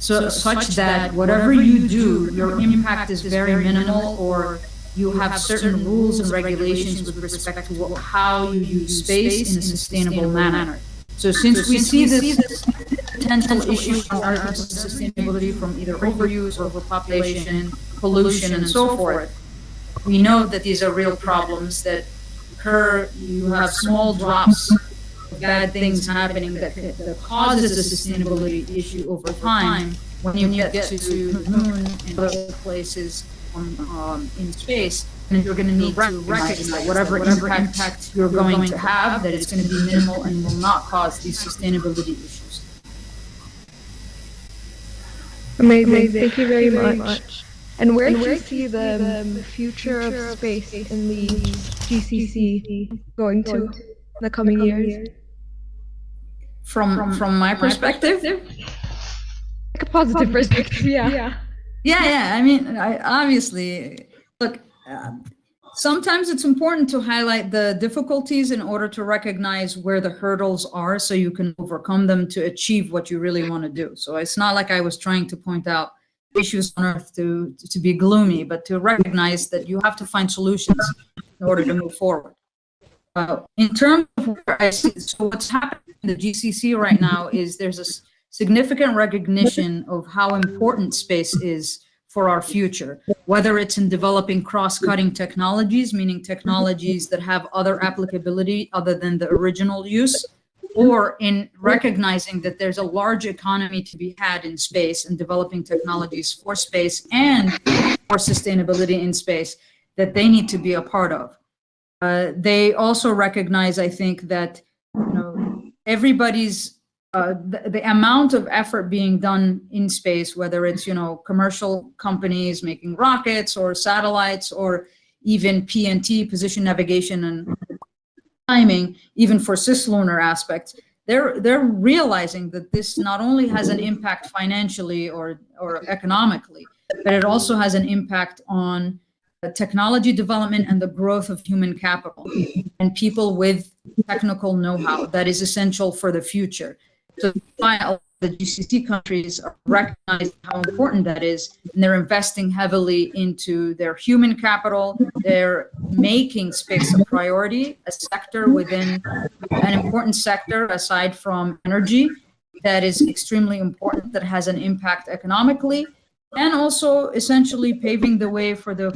so such that whatever you do, your impact is very minimal, or you have certain rules and regulations with respect to how you use space in a sustainable manner. So since we see this potential issue on Earth of sustainability from either overuse, overpopulation, pollution, and so forth, we know that these are real problems that occur. You have small drops of bad things happening that causes a sustainability issue over time when you get to the moon and other places in space. And you're going to need to recognize whatever impact you're going to have, that it's going to be minimal and will not cause these sustainability issues. Amazing. Thank you very much. And where do you see the future of space in the GCC going to in the coming years? From my perspective? Like a positive perspective, yeah. Yeah. I mean, obviously, look, sometimes it's important to highlight the difficulties in order to recognize where the hurdles are so you can overcome them to achieve what you really want to do. So it's not like I was trying to point out issues on Earth to be gloomy, but to recognize that you have to find solutions in order to move forward. In terms of where I see, so what's happening in the GCC right now is there's a significant recognition of how important space is for our future, whether it's in developing cross-cutting technologies, meaning technologies that have other applicability other than the original use, or in recognizing that there's a large economy to be had in space and developing technologies for space and for sustainability in space that they need to be a part of. They also recognize, I think, that everybody's the amount of effort being done in space, whether it's commercial companies making rockets or satellites, or even PNT, position navigation and timing, even for cislunar aspects, they're realizing that this not only has an impact financially or economically, but it also has an impact on technology development and the growth of human capital and people with technical know-how that is essential for the future. So while the GCC countries are recognizing how important that is, and they're investing heavily into their human capital, they're making space a priority, a sector within an important sector aside from energy that is extremely important, that has an impact economically, and also essentially paving the way for the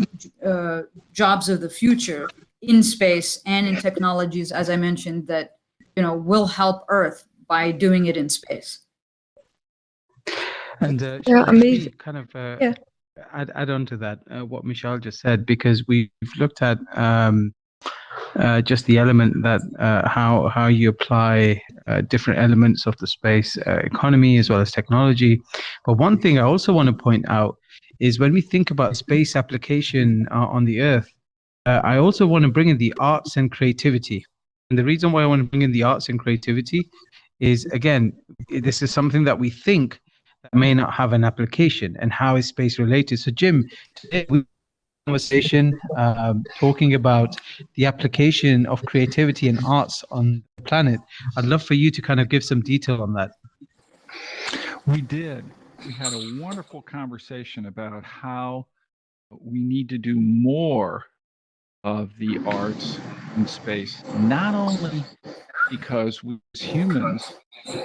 jobs of the future in space and in technologies, as I mentioned, that will help Earth by doing it in space. And amazing. Kind of add on to that what Michelle just said, because we've looked at just the element that how you apply different elements of the space economy as well as technology. But one thing I also want to point out is when we think about space application on the Earth, I also want to bring in the arts and creativity. And the reason why I want to bring in the arts and creativity is, again, this is something that we think that may not have an application. And how is space related? So Jim, today we conversation talking about the application of creativity and arts on the planet. I'd love for you to kind of give some detail on that. We did. We had a wonderful conversation about how we need to do more of the arts in space, not only because we as humans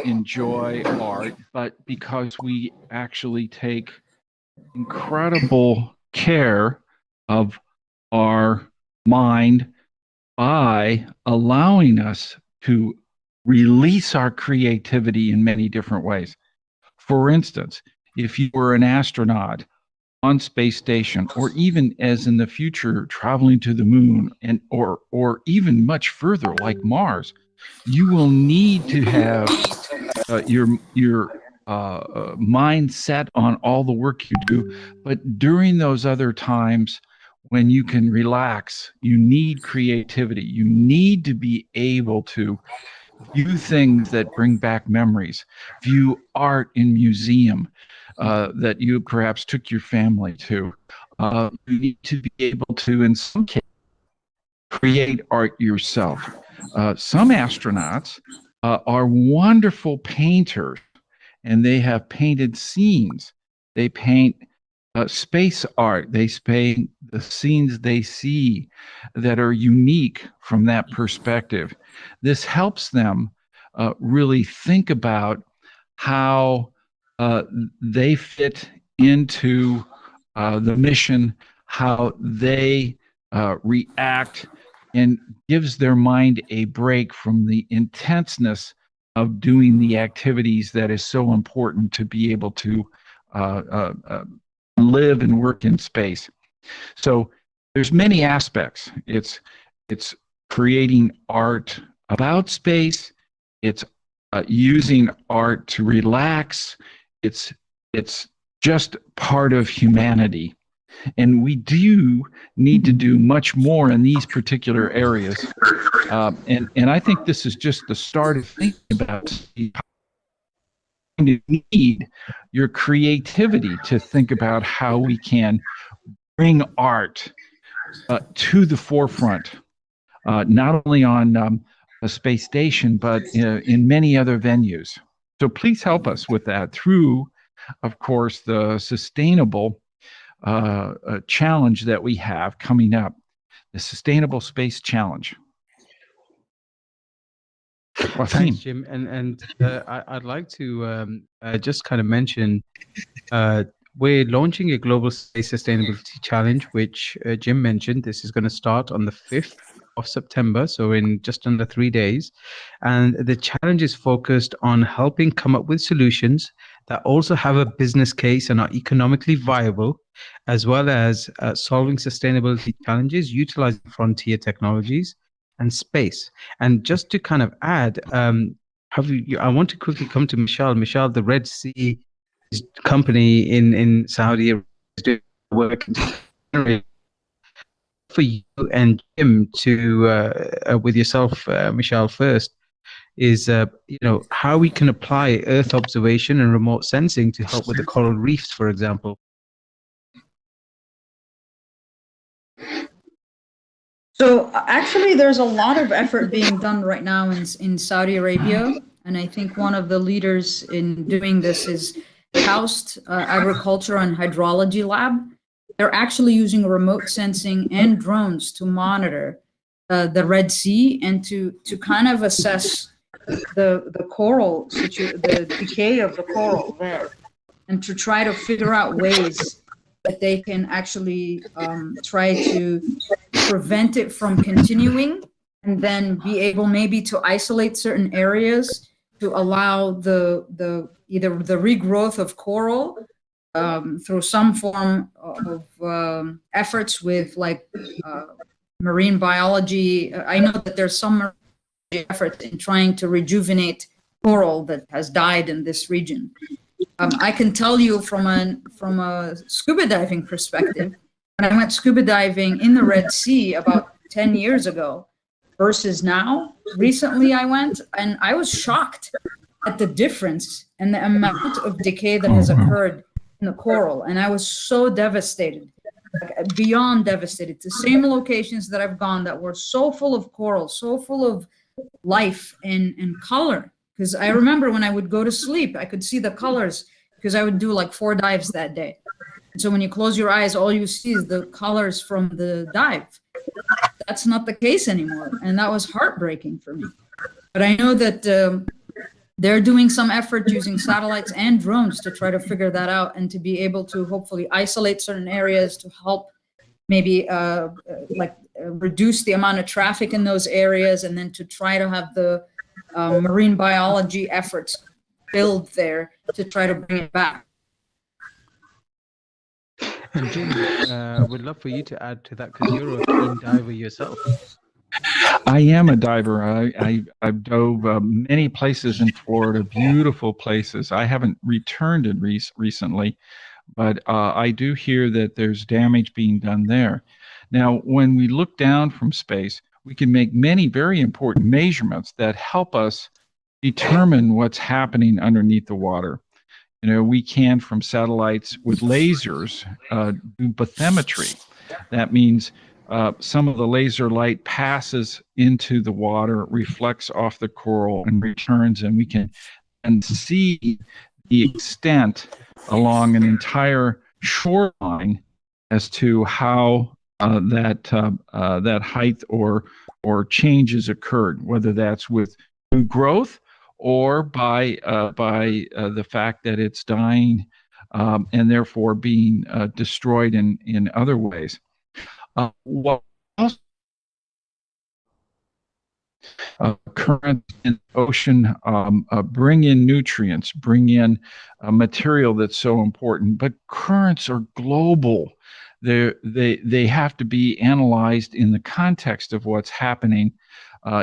enjoy art, but because we actually take incredible care of our mind by allowing us to release our creativity in many different ways. For instance, if you were an astronaut on space station, or even as in the future traveling to the moon, and or even much further like Mars, you will need to have your mind set on all the work you do. But during those other times when you can relax, you need creativity. You need to be able to view things that bring back memories, view art in museum that you perhaps took your family to. You need to be able to, in some cases, create art yourself. Some astronauts are wonderful painters, and they have painted scenes. They paint space art. They paint the scenes they see that are unique from that perspective. This helps them really think about how they fit into the mission, how they react, and gives their mind a break from the intenseness of doing the activities that is so important to be able to live and work in space. So there's many aspects. It's creating art about space. It's using art to relax. It's just part of humanity. And we do need to do much more in these particular areas. And I think this is just the start of thinking about you need your creativity to think about how we can bring art to the forefront, not only on a space station, but in many other venues. So please help us with that through, of course, the sustainable challenge that we have coming up, the Sustainable Space Challenge. Thanks, Jim. And I'd like to just kind of mention we're launching a global space sustainability challenge, which Jim mentioned. This is going to start on the 5th of September, so in just under 3 days. And the challenge is focused on helping come up with solutions that also have a business case and are economically viable, as well as solving sustainability challenges utilizing frontier technologies and space. And just to kind of add, I want to quickly come to Michelle. Michelle, the Red Sea company in Saudi Arabia is doing work for you and Jim to, with yourself, Michelle, first, is how we can apply Earth observation and remote sensing to help with the coral reefs, for example. So actually, there's a lot of effort being done right now in Saudi Arabia, and I think one of the leaders in doing this is KAUST Agriculture and Hydrology Lab. They're actually using remote sensing and drones to monitor the Red Sea and to kind of assess the coral the decay of the coral there, and to try to figure out ways that they can actually try to prevent it from continuing, and then be able maybe to isolate certain areas to allow either the regrowth of coral through some form of efforts with marine biology. I know that there's some effort in trying to rejuvenate coral that has died in this region. I can tell you from a scuba diving perspective, when I went scuba diving in the Red Sea about 10 years ago versus now, recently I went, and I was shocked at the difference and the amount of decay that has occurred in the coral. And I was so devastated, beyond devastated. The same locations that I've gone that were so full of coral, so full of life and color. Because I remember when I would go to sleep, I could see the colors because I would do like 4 dives that day. And so when you close your eyes, all you see is the colors from the dive. That's not the case anymore. And that was heartbreaking for me. But I know that they're doing some effort using satellites and drones to try to figure that out and to be able to hopefully isolate certain areas to help maybe reduce the amount of traffic in those areas, and then to try to have the marine biology efforts build there to try to bring it back. And Jim, would love for you to add to that because you're a keen diver yourself. I am a diver. I've dove many places in Florida, beautiful places. I haven't returned it recently, but I do hear that there's damage being done there. Now, when we look down from space, we can make many very important measurements that help us determine what's happening underneath the water. We can, from satellites with lasers, do bathymetry. That means some of the laser light passes into the water, reflects off the coral, and returns, and we can see the extent along an entire shoreline as to how that height or changes occurred, whether that's with new growth or by the fact that it's dying and therefore being destroyed in other ways. What else? Currents in the ocean bring in nutrients, bring in material that's so important. But currents are global. They have to be analyzed in the context of what's happening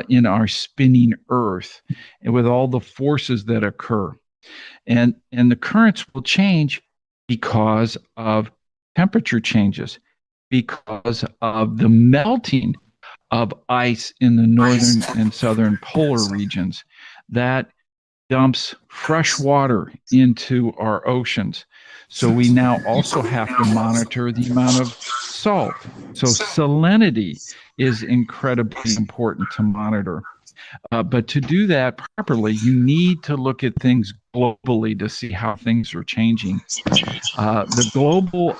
in our spinning Earth, and with all the forces that occur. And the currents will change because of temperature changes, because of the melting of ice in the northern and southern polar regions that dumps fresh water into our oceans. So we now also have to monitor the amount of salt. So salinity is incredibly important to monitor. But to do that properly, you need to look at things globally to see how things are changing. The global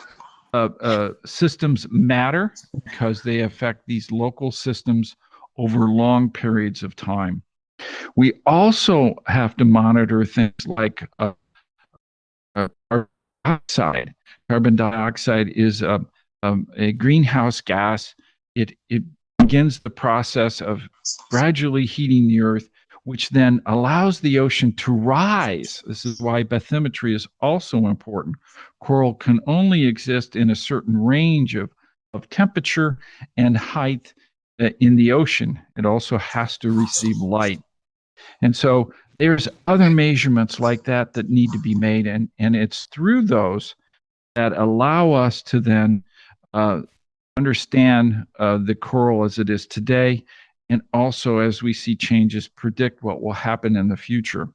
systems matter because they affect these local systems over long periods of time. We also have to monitor things like carbon dioxide. Carbon dioxide is a greenhouse gas. It begins the process of gradually heating the Earth, which then allows the ocean to rise. This is why bathymetry is also important. Coral can only exist in a certain range of temperature and height in the ocean. It also has to receive light. And so there's other measurements like that that need to be made, and it's through those that allow us to then understand the coral as it is today, and also, as we see changes, predict what will happen in the future.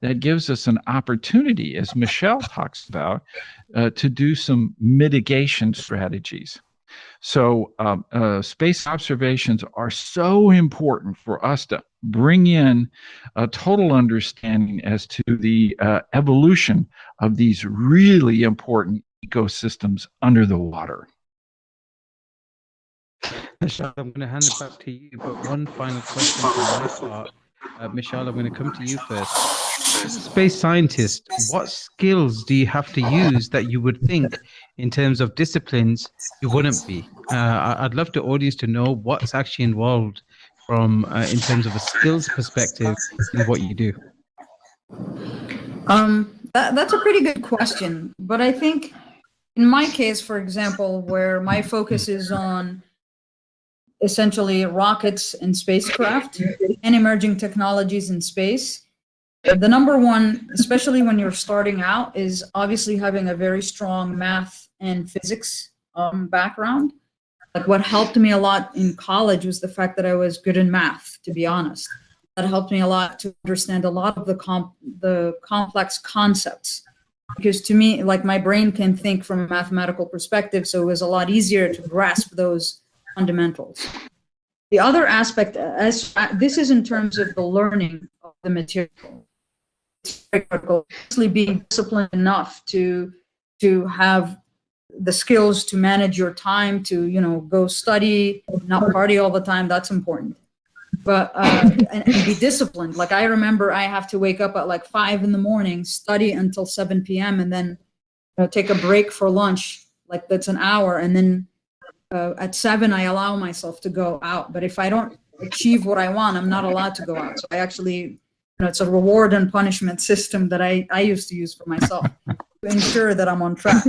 That gives us an opportunity, as Michelle talks about, to do some mitigation strategies. So space observations are so important for us to bring in a total understanding as to the evolution of these really important ecosystems under the water. Michelle, I'm going to hand it back to you, but one final question from my part. Michelle, I'm going to come to you first. As a space scientist, what skills do you have to use that you would think, in terms of disciplines, you wouldn't be? I'd love the audience to know what's actually involved from in terms of a skills perspective in what you do. That's a pretty good question, but I think in my case, for example, where my focus is on essentially rockets and spacecraft and emerging technologies in space, the number one, especially when you're starting out, is obviously having a very strong math and physics background. Like what helped me a lot in college was the fact that I was good in math, to be honest. That helped me a lot to understand a lot of the complex concepts. Because to me, like my brain can think from a mathematical perspective, so it was a lot easier to grasp those fundamentals. The other aspect, as this is in terms of the learning of the material, it's very critical. Actually, being disciplined enough to have the skills to manage your time, to go study, not party all the time. That's important. But and be disciplined. Like I remember, I have to wake up at like 5 a.m, study until 7 p.m, and then take a break for lunch. Like that's an hour, and then at 7 I allow myself to go out. But if I don't achieve what I want, I'm not allowed to go out. So I actually, it's a reward and punishment system that I used to use for myself to ensure that I'm on track.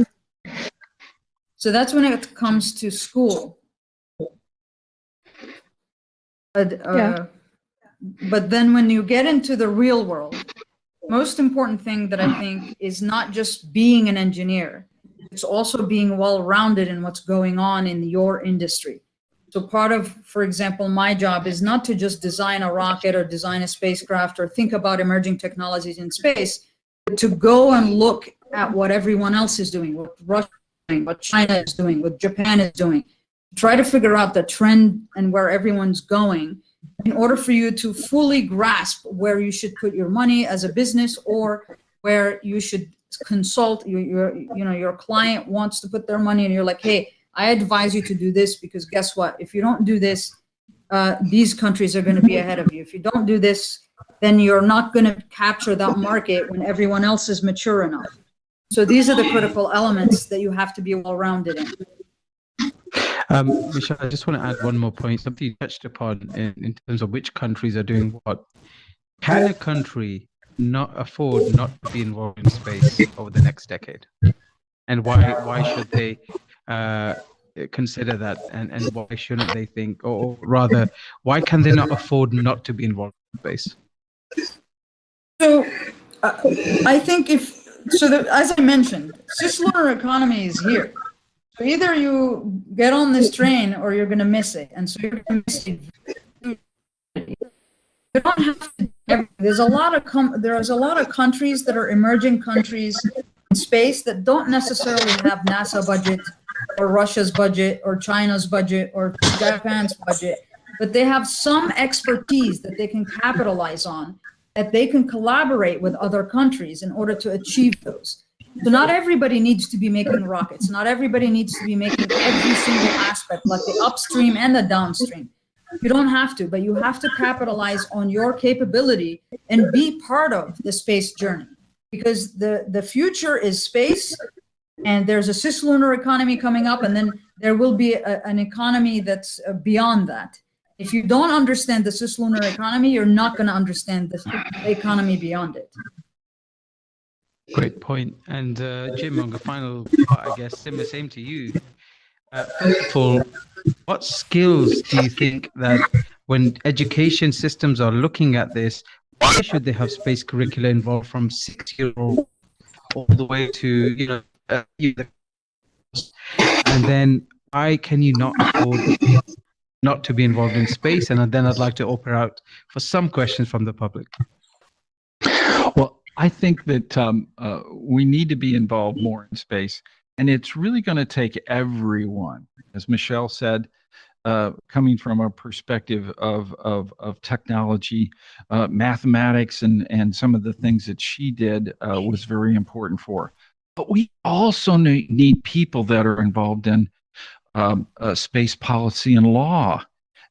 So that's when it comes to school. But then when you get into the real world, most important thing that I think is not just being an engineer, it's also being well-rounded in what's going on in your industry. So part of, for example, my job is not to just design a rocket or design a spacecraft or think about emerging technologies in space, but to go and look at what everyone else is doing, what Russia is doing, what China is doing, what Japan is doing. Try to figure out the trend and where everyone's going in order for you to fully grasp where you should put your money as a business or where you should consult your client wants to put their money and you're like, hey, I advise you to do this because guess what? If you don't do this, these countries are going to be ahead of you. If you don't do this, then you're not going to capture that market when everyone else is mature enough. So these are the critical elements that you have to be well-rounded in. Michelle, I just want to add one more point, something you touched upon in terms of which countries are doing what. Can a country not afford not to be involved in space over the next decade? And why should they consider that? And why shouldn't they think, or rather, why can they not afford not to be involved in space? So I think as I mentioned, cislunar economy is here. So either you get on this train or you're going to miss it. And so you're going to miss it. You don't have to. There's a lot of countries that are emerging countries in space that don't necessarily have NASA budget or Russia's budget or China's budget or Japan's budget, but they have some expertise that they can capitalize on, that they can collaborate with other countries in order to achieve those. So not everybody needs to be making rockets. Not everybody needs to be making every single aspect, like the upstream and the downstream. You don't have to, but you have to capitalize on your capability and be part of the space journey, because the future is space, and there's a cislunar economy coming up, and then there will be an economy that's beyond that. If you don't understand the cislunar economy, you're not going to understand the economy beyond it. Great point. And Jim, on the final part, I guess, same to you. First of all, what skills do you think that when education systems are looking at this, why should they have space curricula involved from 6-year-old all the way to, and then why can you not afford not to be involved in space? And then I'd like to open out for some questions from the public. Well, I think that we need to be involved more in space, and it's really going to take everyone, as Michelle said, coming from a perspective of technology, mathematics, and some of the things that she did was very important for her. But we also need people that are involved in space policy and law.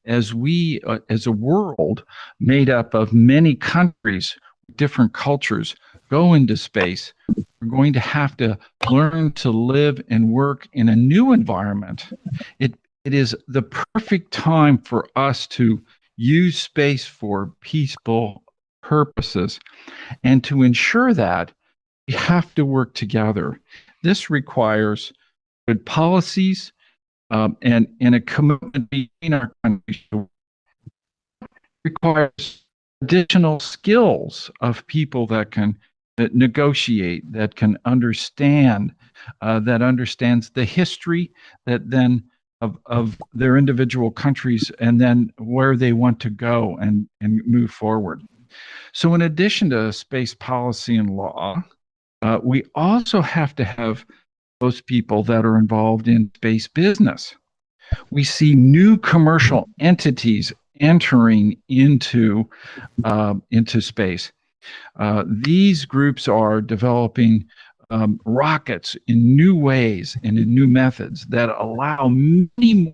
As we, as a world made up of many countries, different cultures, go into space, we're going to have to learn to live and work in a new environment. It is the perfect time for us to use space for peaceful purposes. And to ensure that, we have to work together. This requires good policies and a commitment between our countries. It requires additional skills of people that can negotiate, that can understand, that understands the history, that then of their individual countries, and then where they want to go and move forward. So in addition to space policy and law, we also have to have those people that are involved in space business. We see new commercial entities entering into space. These groups are developing rockets in new ways and in new methods that allow many more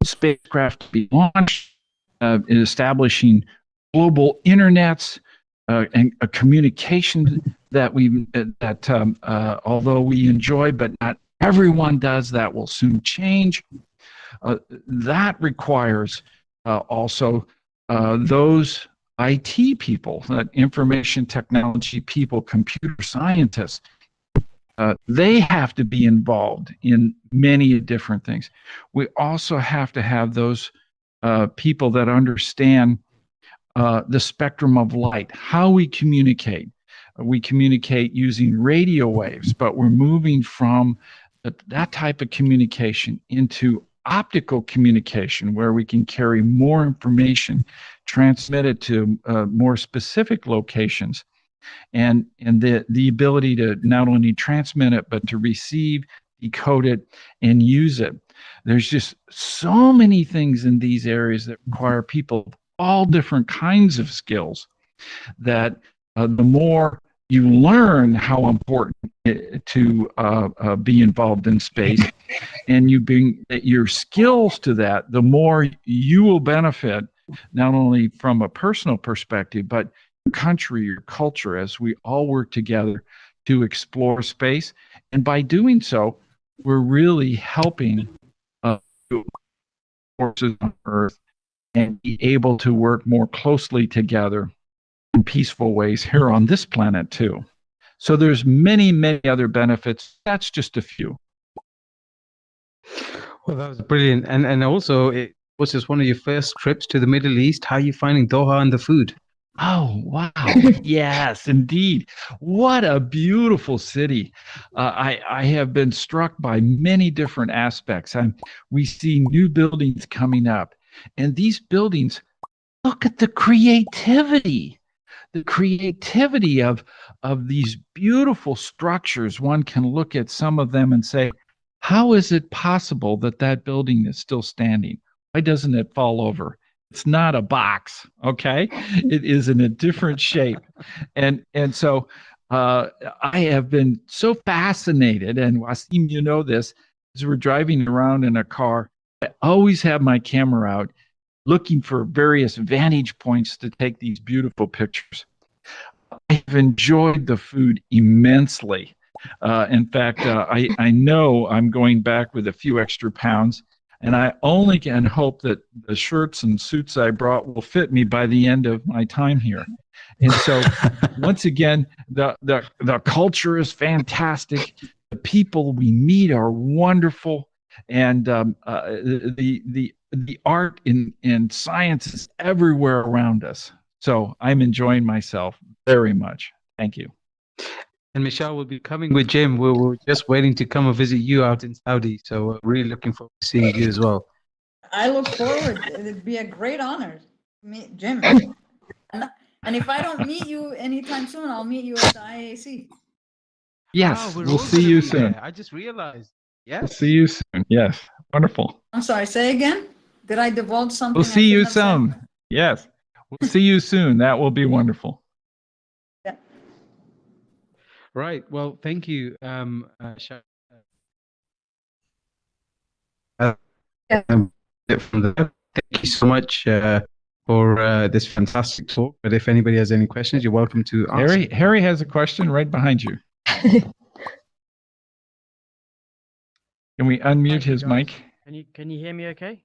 spacecraft to be launched, establishing global internets and a communication that although we enjoy, but not everyone does, that will soon change. That requires also those IT people, information technology people, computer scientists. They have to be involved in many different things. We also have to have those people that understand the spectrum of light, how we communicate. We communicate using radio waves, but we're moving from that type of communication into optical communication, where we can carry more information, transmit it to more specific locations, and the ability to not only transmit it, but to receive, decode it, and use it. There's just so many things in these areas that require people of all different kinds of skills, that the more you learn how important to be involved in space, and you bring your skills to that, the more you will benefit, not only from a personal perspective, but your country, your culture, as we all work together to explore space. And by doing so, we're really helping forces on Earth and be able to work more closely together in peaceful ways here on this planet too. So there's many, many other benefits. That's just a few. Well, that was brilliant. And also, it was just one of your first trips to the Middle East. How are you finding Doha and the food? Oh, wow. Yes, indeed. What a beautiful city. I have been struck by many different aspects. We see new buildings coming up, and these buildings, look at the creativity. The creativity of these beautiful structures. One can look at some of them and say, how is it possible that that building is still standing? Why doesn't it fall over? It's not a box, okay? It is in a different shape. And so I have been so fascinated, and Wasim, you know this, as we're driving around in a car, I always have my camera out looking for various vantage points to take these beautiful pictures. I've enjoyed the food immensely. In fact, I know I'm going back with a few extra pounds, and I only can hope that the shirts and suits I brought will fit me by the end of my time here. And so, once again, the culture is fantastic. The people we meet are wonderful, and the art and science is everywhere around us. So I'm enjoying myself very much. Thank you. And Michelle will be coming with Jim. We're just waiting to come and visit you out in Saudi. So we're really looking forward to seeing you as well. I look forward. It'd be a great honor to meet Jim. And if I don't meet you anytime soon, I'll meet you at the IAC. Yes, we're we'll all see gonna you be soon. there. I just realized. Yes. We'll see you soon. Yes, wonderful. I'm sorry, say again? Did I divulge something? We'll I see you shouldn't have said? soon. Yes, we'll see you soon. That will be wonderful. Yeah. Right. Well, thank you, Sha- Thank you so much for this fantastic talk. But if anybody has any questions, you're welcome to ask. Harry has a question right behind you. Can we unmute his mic? Can you hear me okay?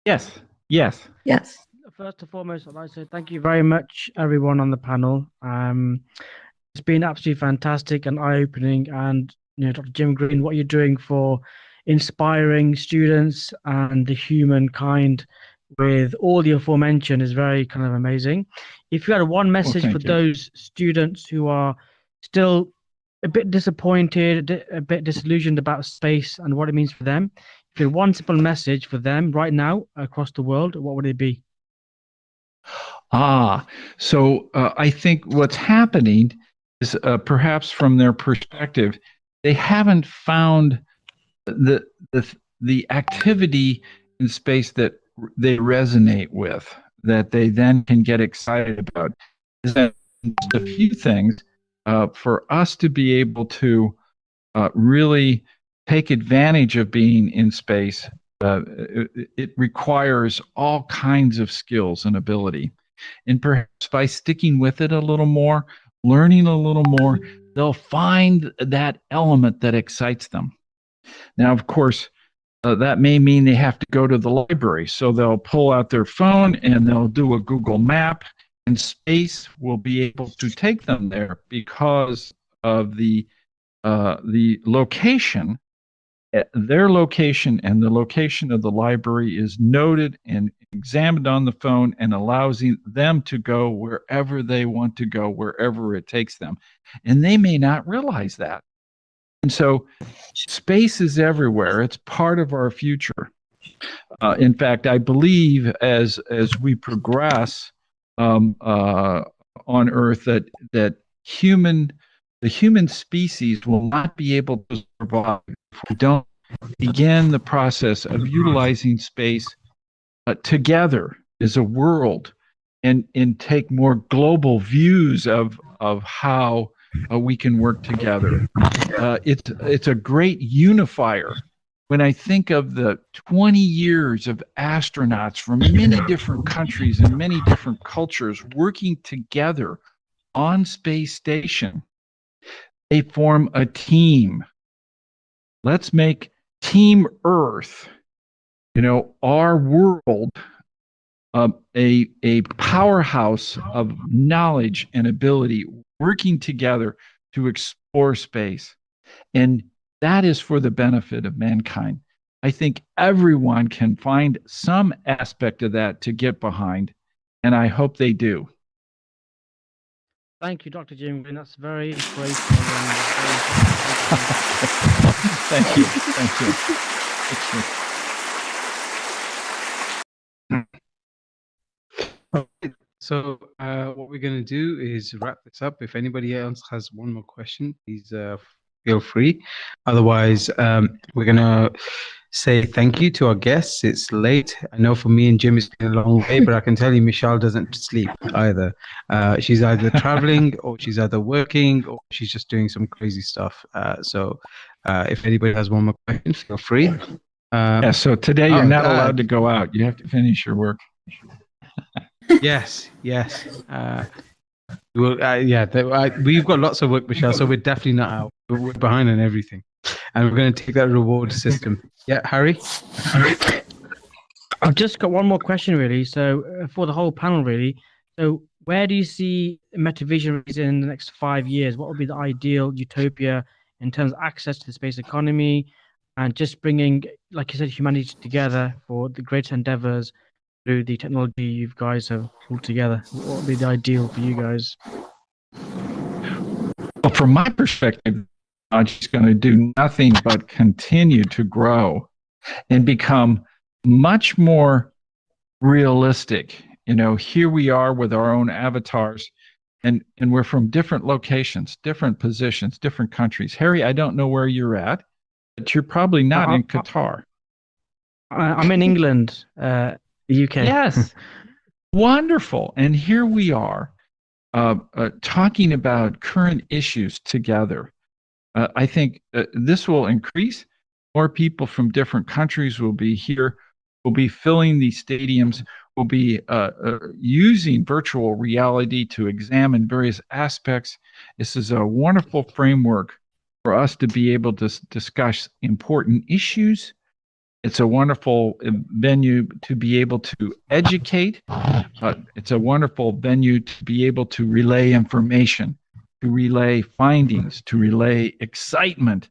Yes. Yes. Yes. First and foremost, I'd like to say thank you very much, everyone on the panel. It's been absolutely fantastic and eye-opening. And Dr. Jim Green, what you're doing for inspiring students and the humankind with all the aforementioned is very kind of amazing. If you had one message for those students who are still a bit disappointed, a bit disillusioned about space and what it means for them, if you had one simple message for them right now across the world, what would it be? So I think what's happening is perhaps from their perspective, they haven't found the activity in space that they resonate with, that they then can get excited about. Is that just a few things for us to be able to really take advantage of being in space? It requires all kinds of skills and ability. And perhaps by sticking with it a little more, learning a little more, they'll find that element that excites them. Now, of course, that may mean they have to go to the library. So they'll pull out their phone and they'll do a Google map, and space will be able to take them there because of the location. Their location and the location of the library is noted and examined on the phone and allows them to go wherever they want to go, wherever it takes them. And they may not realize that. And so space is everywhere. It's part of our future. In fact, I believe as we progress on Earth, that the human species will not be able to survive if we don't begin the process of utilizing space together as a world and take more global views of how we can work together. It's a great unifier. When I think of the 20 years of astronauts from many different countries and many different cultures working together on space station, they form a team. Let's make Team Earth, our world, a powerhouse of knowledge and ability working together to explore space. And that is for the benefit of mankind. I think everyone can find some aspect of that to get behind, and I hope they do. Thank you, Dr. Jim Green. That's very inspirational. Thank you. Thank you. So what we're going to do is wrap this up. If anybody else has one more question, please feel free. Otherwise, we're going to say thank you to our guests. It's late. I know for me and Jim it's been a long way, but I can tell you Michelle doesn't sleep either. She's either traveling or she's either working or she's just doing some crazy stuff. So if anybody has one more question, feel free. So today you're not allowed to go out. You have to finish your work. Yes. We've got lots of work, Michelle, so we're definitely not out. We're behind on everything. And we're going to take that reward system. Yeah, Harry? I've just got one more question, really. So for the whole panel, really. So where do you see metavision in the next 5 years? What would be the ideal utopia in terms of access to the space economy and just bringing, like you said, humanity together for the great endeavors through the technology you guys have pulled together? What would be the ideal for you guys? Well, from my perspective, I'm just going to do nothing but continue to grow and become much more realistic. Here we are with our own avatars, and we're from different locations, different positions, different countries. Harry, I don't know where you're at, but you're probably not in Qatar. I'm in England, the UK. Yes. Wonderful. And here we are talking about current issues together. I think this will increase. More people from different countries will be here, will be filling these stadiums, will be using virtual reality to examine various aspects. This is a wonderful framework for us to be able to discuss important issues. It's a wonderful venue to be able to educate. It's a wonderful venue to be able to relay information, to relay findings, to relay excitement.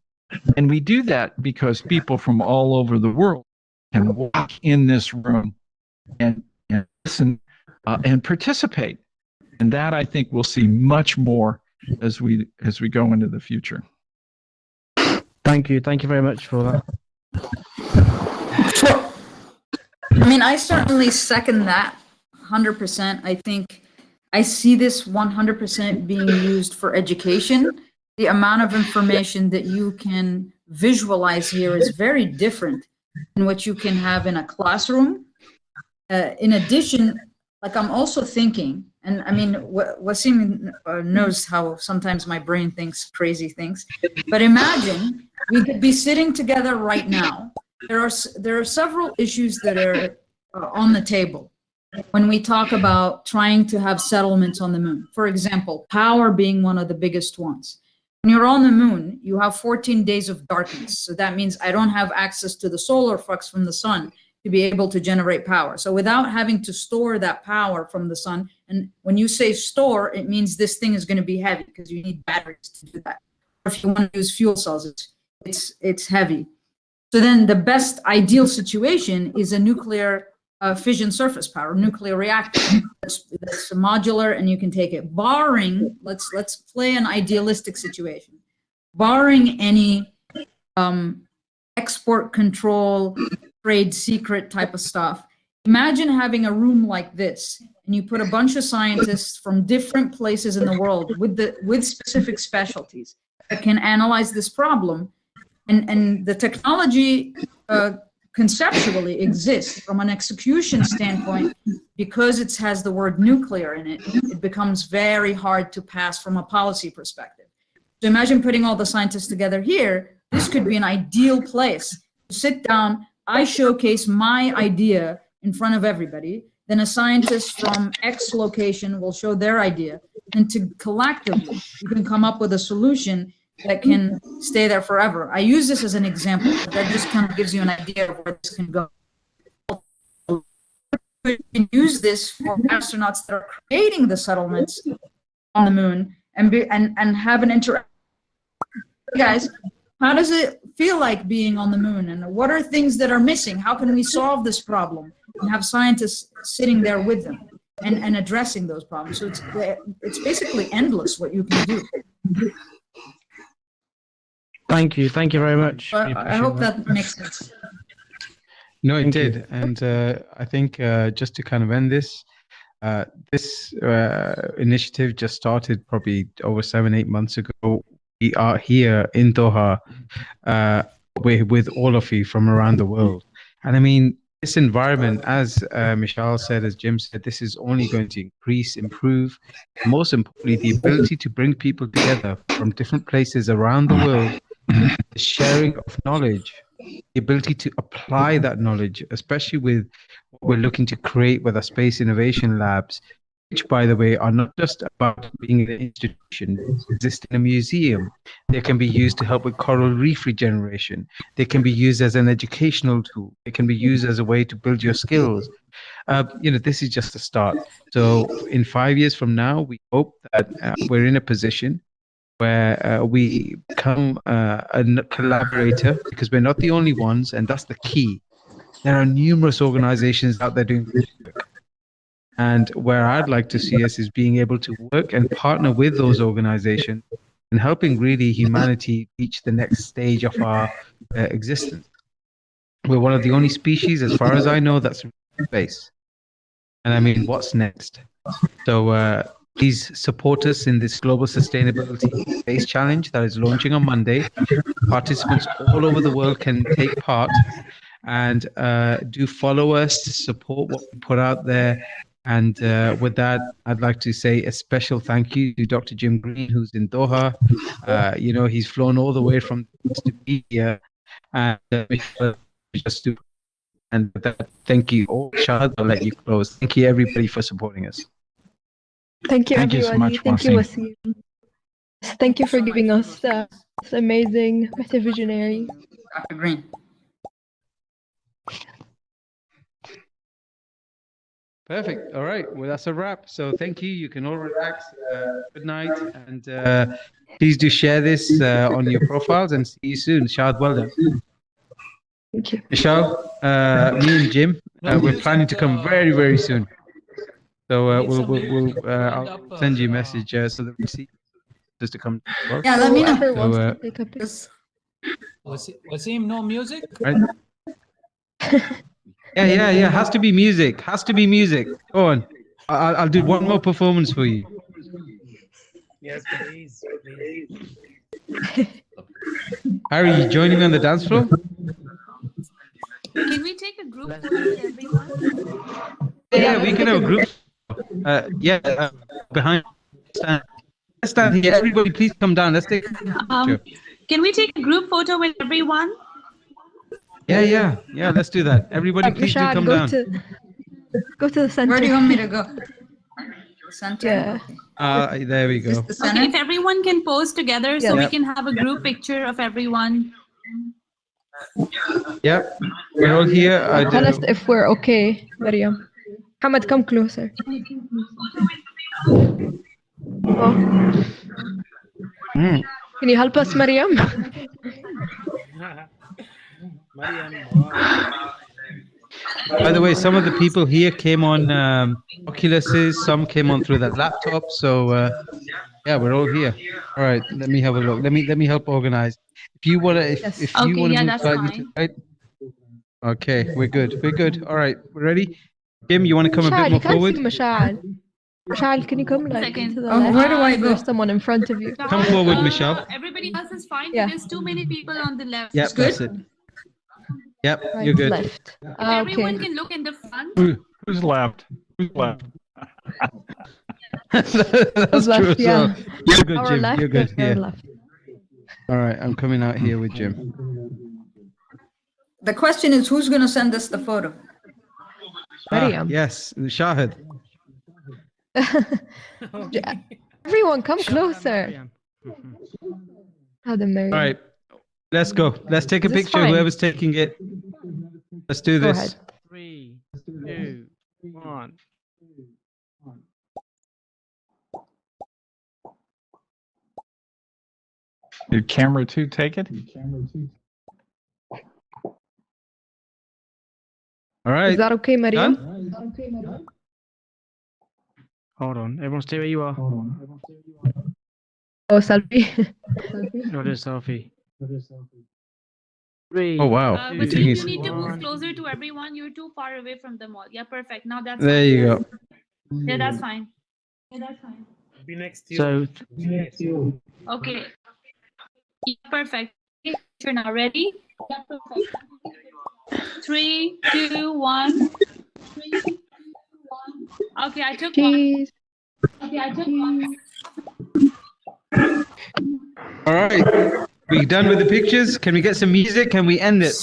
And we do that because people from all over the world can walk in this room and listen and participate. And that, I think, we'll see much more as we go into the future. Thank you. Thank you very much for that. Sure. I mean, I certainly second that 100%. I think I see this 100% being used for education. The amount of information that you can visualize here is very different than what you can have in a classroom. In addition, like I'm also thinking, and I mean, Wasim knows how sometimes my brain thinks crazy things, but imagine we could be sitting together right now. There are several issues that are on the table when we talk about trying to have settlements on the moon. For example, power being one of the biggest ones. When you're on the moon, you have 14 days of darkness. So that means I don't have access to the solar flux from the sun to be able to generate power. So without having to store that power from the sun, and when you say store, it means this thing is going to be heavy because you need batteries to do that. Or if you want to use fuel cells, it's heavy. So then the best ideal situation is a nuclear fission surface power, nuclear reactor that's modular and you can take it. Barring, let's play an idealistic situation. Barring any export control, trade secret type of stuff. Imagine having a room like this and you put a bunch of scientists from different places in the world with specific specialties that can analyze this problem. And the technology conceptually exists. From an execution standpoint, because it has the word nuclear in it, it becomes very hard to pass from a policy perspective. So imagine putting all the scientists together here. This could be an ideal place. Sit down, I showcase my idea in front of everybody. Then a scientist from X location will show their idea. And to collectively, you can come up with a solution that can stay there forever. I use this as an example, but that just kind of gives you an idea of where this can go. You can use this for astronauts that are creating the settlements on the moon and have an interaction. Guys, how does it feel like being on the moon? And what are things that are missing? How can we solve this problem? And have scientists sitting there with them and addressing those problems. So it's basically endless what you can do. Thank you very much. I hope that makes sense. No, it did. And I think just to kind of end this, this initiative just started probably over 7-8 months ago. We are here in Doha with all of you from around the world. And I mean, this environment, as Michelle said, as Jim said, this is only going to increase, improve. Most importantly, the ability to bring people together from different places around the world, the sharing of knowledge, the ability to apply that knowledge, especially with what we're looking to create with our space innovation labs, which, by the way, are not just about being an institution, exist in a museum. They can be used to help with coral reef regeneration. They can be used as an educational tool. They can be used as a way to build your skills. This is just a start. So in 5 years from now, we hope that we're in a position where we become a collaborator, because we're not the only ones, and that's the key. There are numerous organizations out there doing this work. And where I'd like to see us is being able to work and partner with those organizations and helping really humanity reach the next stage of our existence. We're one of the only species, as far as I know, that's in space. And I mean, what's next? So please support us in this Global Sustainability Space Challenge that is launching on Monday. Participants all over the world can take part. And do follow us, support what we put out there. And with that, I'd like to say a special thank you to Dr. Jim Green, who's in Doha. He's flown all the way from to be here. And just to, and with that, thank you all. Shahad, I'll let you close. Thank you, everybody, for supporting us. Thank you, Thank you so everybody. much, Thank you, Wasim. Wasim. Thank you for giving us this amazing metavisionary. Dr. Green. Perfect. All right. Well, that's a wrap. So thank you. You can all relax. Good night. And please do share this on your profiles, and see you soon. Shahad, well done. Thank you. Michelle, me and Jim, we're planning to come very, very soon. So I'll send you a message so that we see just to come. Well. Yeah, let me know. Whoever wants So, to take a picture. Wasim, no music? Right? Yeah. Has to be music. Has to be music. Go on. I'll do one more performance for you. Yes, please. Harry, you joining me on the dance floor? Can we take a group photo with everyone? Yeah, we can have a group. Behind. Let's stand here. Everybody, please come down. Let's take. Sure. Can we take a group photo with everyone? Yeah. Let's do that. Everybody, please do Rashad, come go down. go to the center. Where do you want me to go? Center? Yeah. There we go. Is this the center? Okay, if everyone can pose together so Yeah. we can have a group picture of everyone. Yep. We're all here. Tell us if we're okay, Mariam. Hamad, come closer. Oh. Can you help us, Mariam? By the way, some of the people here came on Oculuses, some came on through their laptop. So yeah, we're all here. All right, let me have a look. Let me help organize. If you wanna, Yes. if Okay, you wanna yeah, move that's slightly fine. to the right. Okay, we're good. All right, we're ready. Jim, you want to come a Mashal, bit you more can't forward? see Mashal. Mashal, can you come like Second. to the Oh, left? where do I go? There's someone in front of you. Come forward, Michelle. Everybody else is fine. Yeah. There's too many people on the left. Yep, good? that's it. Yep, Right, you're good. left. If Ah, everyone okay. can look in the front. Who's left? Who's left? That's Who's true left? as well. Yeah. You're good, Our Jim. left. You're good. Our Yeah. left. All right, I'm coming out here with Jim. The question is, who's going to send us the photo? Mariam. Yes, Shahid. Everyone, come closer. Adam, All right, let's go. Let's take a Is this picture. fine? Whoever's taking it. Let's do Go this. ahead. 3, 2, 1. Did camera 2 take it? All right. Is that okay, Mariam? Done? Hold on. Everyone stay where you are. Oh, selfie. No, there's selfie. 3. Oh wow. But Taking you it- need to move One. closer to everyone. You're too far away from them all. Yeah, perfect. Now that's There fine. you go. Yeah, that's fine. Yeah, that's fine. Be next to you. So, Okay. Yeah, perfect. Okay, you're now ready. Yeah, perfect. 3, 2, 1. Okay, I took one. Cheese. Okay, I took one. All right. We done with the pictures? Can we get some music? Can we end it?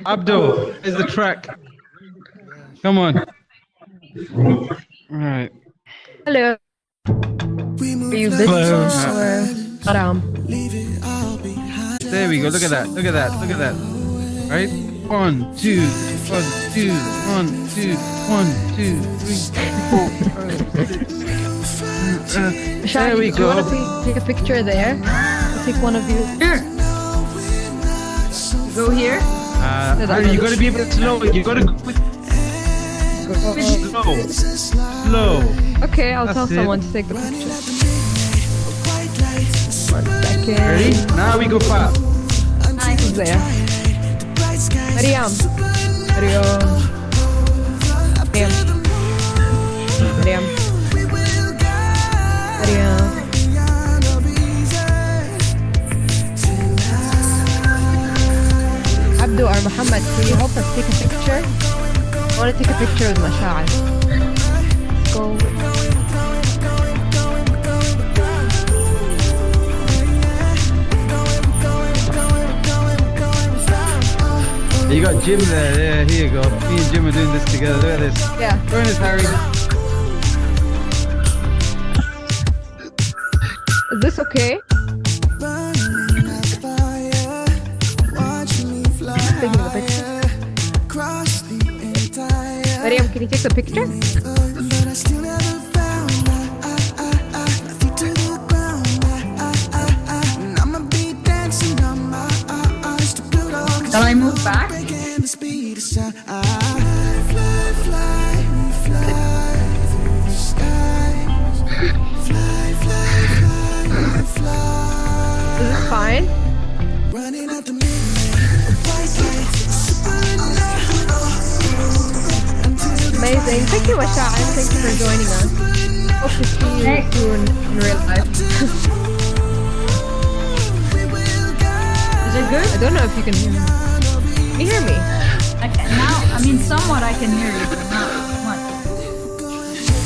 Abdul, is the track. Come on. All right. Hello. Are you busy Hello. or Aram? There we go. Look at that. Look at that. Look at that. Right? 1, 2, 1, 2, 1, 2, 1, 2, 3, 4, 5, 6. There we Do you want go. to take a picture there? I'll take one of you. Here. Go here. Harry, you gotta be a bit slow. You gotta go with slow. Slow. Okay, I'll That's tell it. someone to take the picture. 1 second. Ready? Now we go fast. Who's there? Mariam. Mariam. Mariam. Mariam. Abdu or Muhammad, can you help us take a picture? I want to take a picture with Masha'al. Go. You got Jim there. Yeah, here you go. Me and Jim are doing this together. Look at this. Yeah. Join us, Harry. Is this okay? Taking the picture. Mariam, can you take the picture? Shall I move back? Is this fine? Amazing. Thank you, Masha'al. Thank you for joining us. Hope to see you soon in real life. Is it good? I don't know if you can hear me. Can you hear me? I can, now, I mean, somewhat I can hear you, but not much.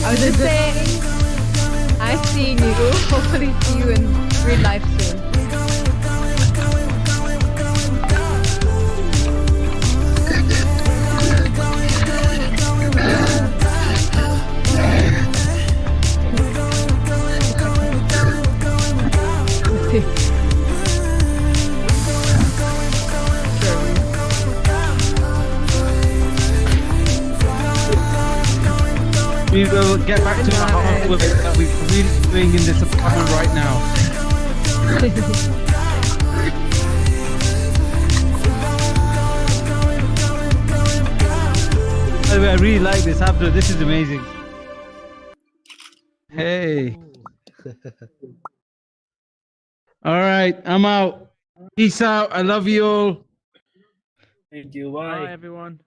I was just saying, I've seen you. Hopefully see you in real life soon. We will get back to our artwork that we're really doing in this apartment right now. By the way, I really like this. Abdul, this is amazing. Hey. All right, I'm out. Peace out. I love you all. Thank you. bye Bye. everyone.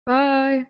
Bye.